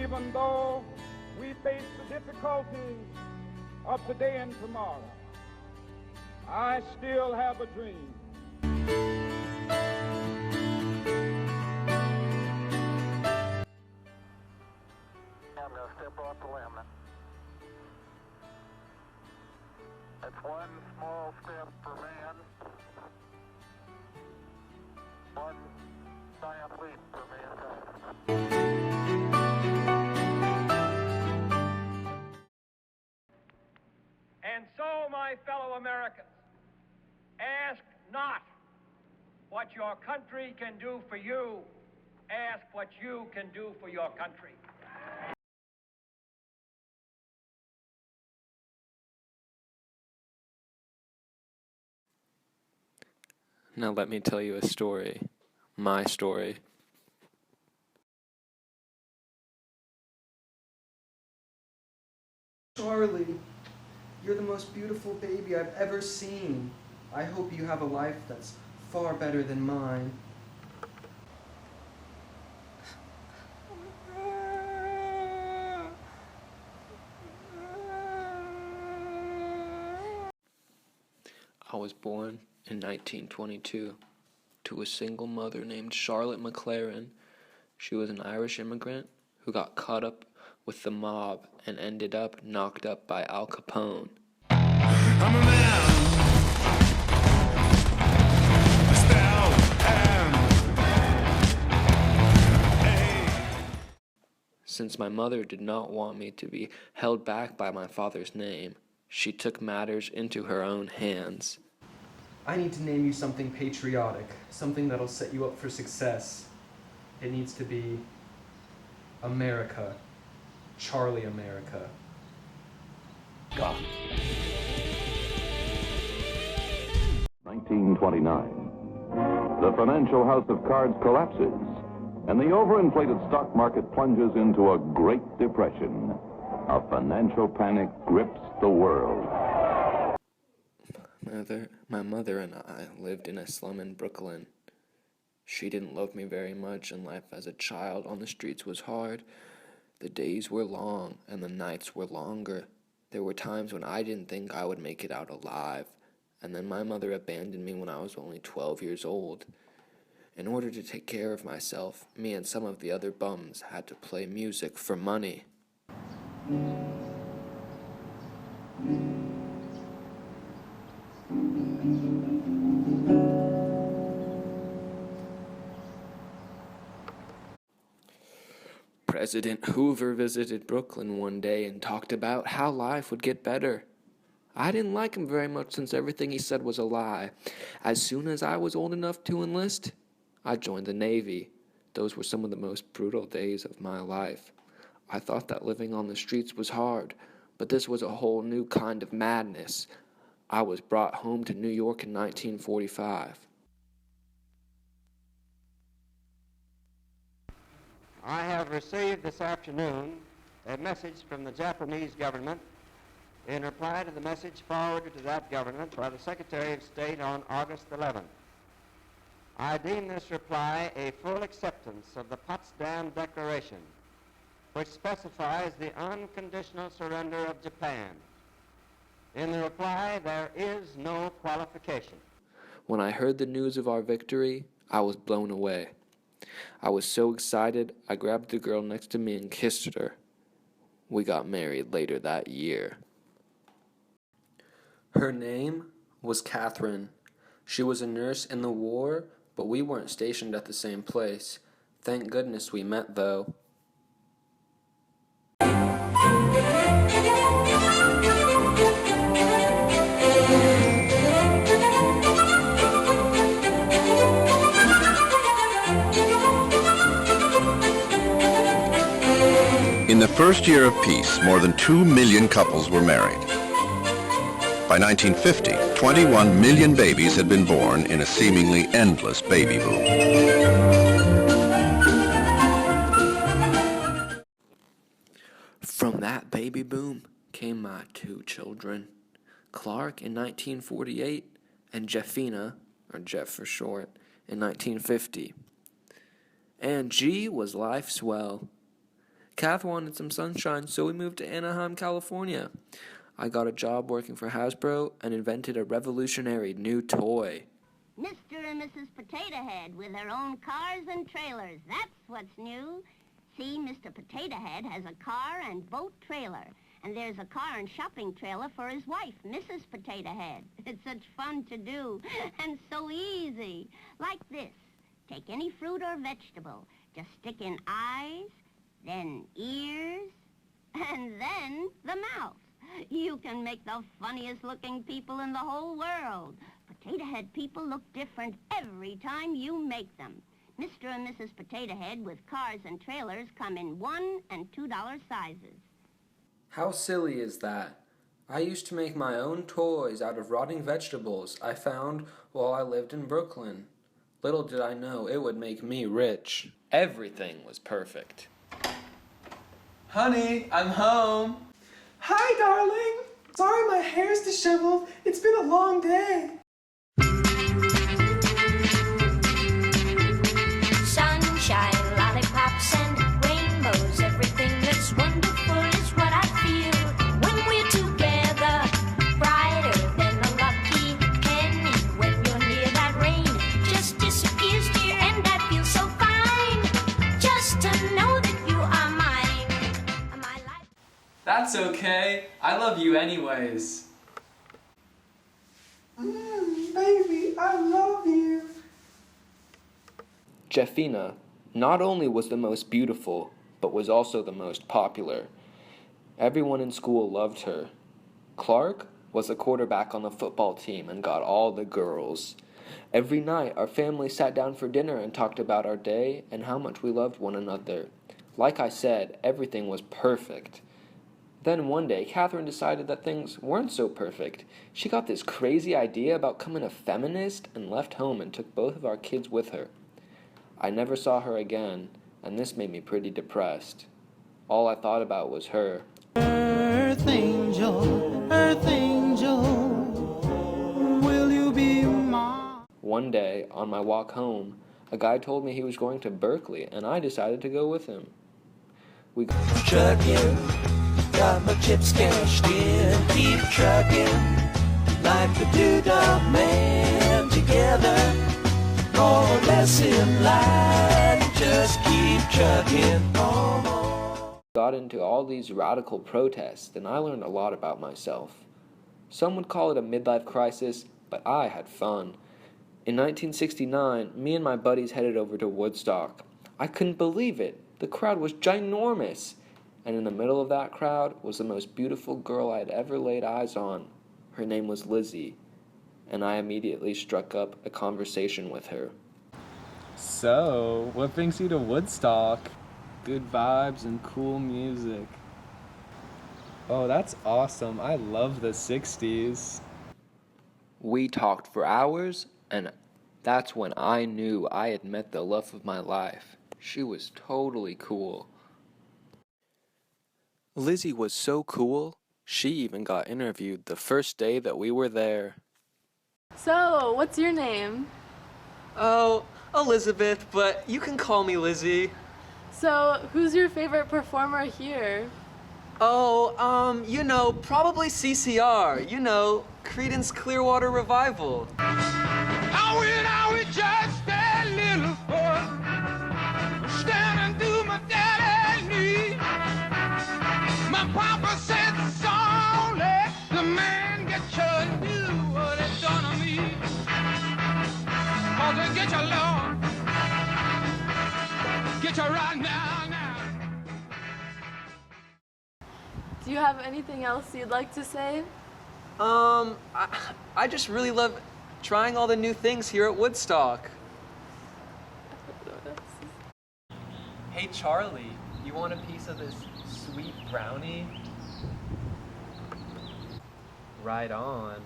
even though we face the difficulties of today and tomorrow, I still have a dream. I'm going to step off the limb. That's one small step for man, one giant leap for mankind. And so, my fellow Americans, ask not what your country can do for you, ask what you can do for your country. Now let me tell you a story. My story. Charlie, you're the most beautiful baby I've ever seen. I hope you have a life that's far better than mine. I was born in 1922 to a single mother named Charlotte McLaren. She was an Irish immigrant who got caught up with the mob and ended up knocked up by Al Capone. I'm a man. Still am. Since my mother did not want me to be held back by my father's name, she took matters into her own hands. I need to name you something patriotic, something that'll set you up for success. It needs to be America. Charlie America. God. 1929. The financial house of cards collapses, and the overinflated stock market plunges into a Great Depression. A financial panic grips the world. My mother and I lived in a slum in Brooklyn. She didn't love me very much, and life as a child on the streets was hard. The days were long, and the nights were longer. There were times when I didn't think I would make it out alive, and then my mother abandoned me when I was only 12 years old. In order to take care of myself, me and some of the other bums had to play music for money. President Hoover visited Brooklyn one day and talked about how life would get better. I didn't like him very much since everything he said was a lie. As soon as I was old enough to enlist, I joined the Navy. Those were some of the most brutal days of my life. I thought that living on the streets was hard, but this was a whole new kind of madness. I was brought home to New York in 1945. I have received this afternoon a message from the Japanese government in reply to the message forwarded to that government by the Secretary of State on August 11th. I deem this reply a full acceptance of the Potsdam Declaration, which specifies the unconditional surrender of Japan. In the reply, there is no qualification. When I heard the news of our victory, I was blown away. I was so excited, I grabbed the girl next to me and kissed her. We got married later that year. Her name was Catherine. She was a nurse in the war, but we weren't stationed at the same place. Thank goodness we met, though. In the first year of peace, more than 2 million couples were married. By 1950, 21 million babies had been born in a seemingly endless baby boom. From that baby boom came my 2 children, Clark in 1948 and Jeffina, or Jeff for short, in 1950. And G was life's well. Kath wanted some sunshine, so we moved to Anaheim, California. I got a job working for Hasbro and invented a revolutionary new toy. Mr. and Mrs. Potato Head with their own cars and trailers. That's what's new. See, Mr. Potato Head has a car and boat trailer. And there's a car and shopping trailer for his wife, Mrs. Potato Head. It's such fun to do and so easy. Like this. Take any fruit or vegetable. Just stick in eyes, then ears, and then the mouth. You can make the funniest looking people in the whole world. Potato Head people look different every time you make them. Mr. and Mrs. Potato Head with cars and trailers come in $1 and $2 sizes. How silly is that? I used to make my own toys out of rotting vegetables I found while I lived in Brooklyn. Little did I know it would make me rich. Everything was perfect. Honey, I'm home. Hi, darling. Sorry my hair's disheveled. It's been a long day. Sunshine, lollipops, and rainbows. Everything that's wonderful is what I feel when we're together. Brighter than a lucky penny. When you're near, that rain just disappears, dear, and I feel so fine. Just to know that you are mine. My life. That's okay. I love you anyways. Baby, I love you. Jeffina not only was the most beautiful, but was also the most popular. Everyone in school loved her. Clark was a quarterback on the football team and got all the girls. Every night, our family sat down for dinner and talked about our day and how much we loved one another. Like I said, everything was perfect. Then one day, Catherine decided that things weren't so perfect. She got this crazy idea about becoming a feminist and left home and took both of our kids with her. I never saw her again, and this made me pretty depressed. All I thought about was her. Earth angel, will you be mine? One day, on my walk home, a guy told me he was going to Berkeley, and I decided to go with him. We Trucking, got my chips cashed in, keep trucking, like the Doodah Man together. More or less in line, just keep trucking on. got into all these radical protests, and I learned a lot about myself. Some would call it a midlife crisis, but I had fun. In 1969, me and my buddies headed over to Woodstock. I couldn't believe it. The crowd was ginormous. And in the middle of that crowd was the most beautiful girl I had ever laid eyes on. Her name was Lizzie. And I immediately struck up a conversation with her. So, what brings you to Woodstock? Good vibes and cool music. Oh, that's awesome. I love the 60s. We talked for hours, and that's when I knew I had met the love of my life. She was totally cool. Lizzie was so cool, she even got interviewed the first day that we were there. So, what's your name? Oh, Elizabeth, but you can call me Lizzie. So, who's your favorite performer here? Oh, probably CCR. Creedence Clearwater Revival. I was just a little boy, standing through my daddy's knee. My papa said, son, let the man get you and do what it's done to me. 'Cause they get you along, get you right now. Do you have anything else you'd like to say? I just really love trying all the new things here at Woodstock. Hey, Charlie, you want a piece of this sweet brownie? Right on.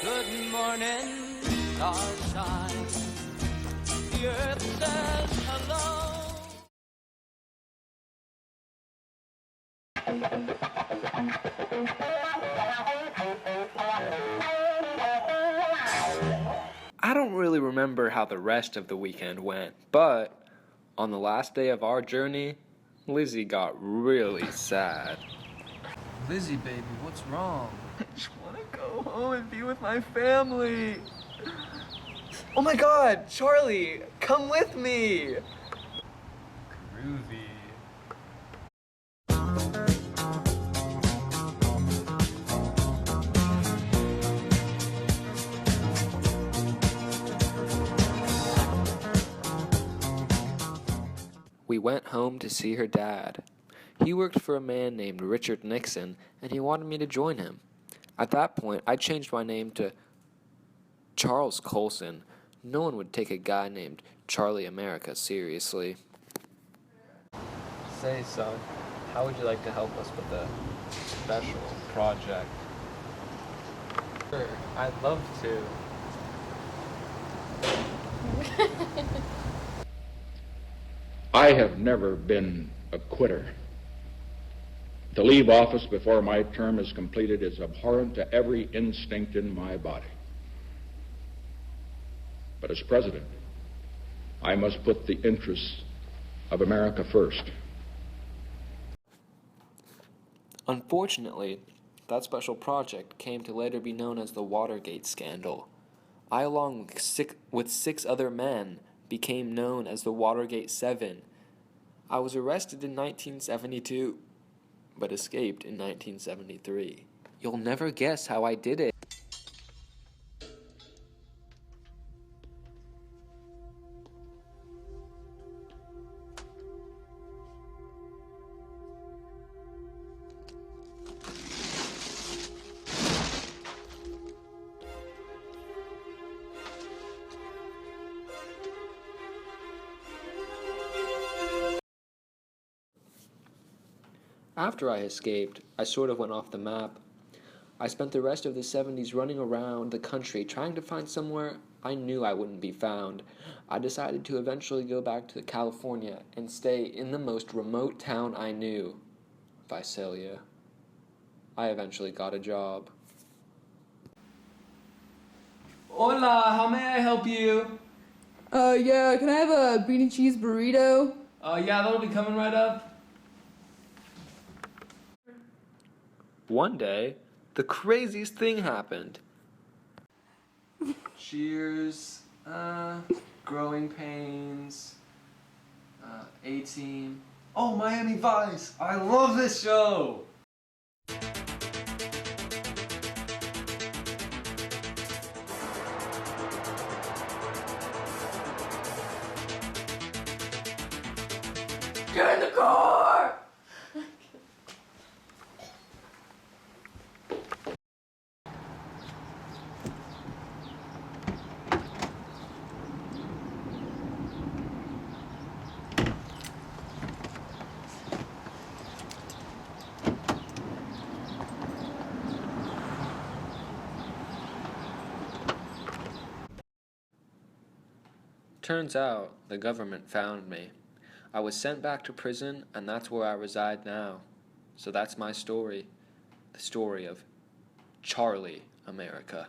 Good morning, stars shine. The earth says hello. I don't really remember how the rest of the weekend went, but on the last day of our journey, Lizzie got really sad. Lizzie, baby, what's wrong? I just want to go home and be with my family. Oh my God, Charlie, come with me. Groovy. We went home to see her dad. He worked for a man named Richard Nixon, and he wanted me to join him. At that point, I changed my name to Charles Colson. No one would take a guy named Charlie America seriously. Say, son, how would you like to help us with the special project? Sure, I'd love to. I have never been a quitter. To leave office before my term is completed is abhorrent to every instinct in my body. But as president, I must put the interests of America first. Unfortunately, that special project came to later be known as the Watergate scandal. I, along with six other men, became known as the Watergate 7. I was arrested in 1972, but escaped in 1973. You'll never guess how I did it. After I escaped, I sort of went off the map. I spent the rest of the 70s running around the country trying to find somewhere I knew I wouldn't be found. I decided to eventually go back to California and stay in the most remote town I knew, Visalia. I eventually got a job. Hola, how may I help you? Yeah, can I have a bean and cheese burrito? Yeah, that'll be coming right up. One day, the craziest thing happened. Cheers. Growing Pains. A-Team. Oh, Miami Vice! I love this show! Get in the car! Turns out, the government found me. I was sent back to prison, and that's where I reside now. So that's my story. The story of Charlie America.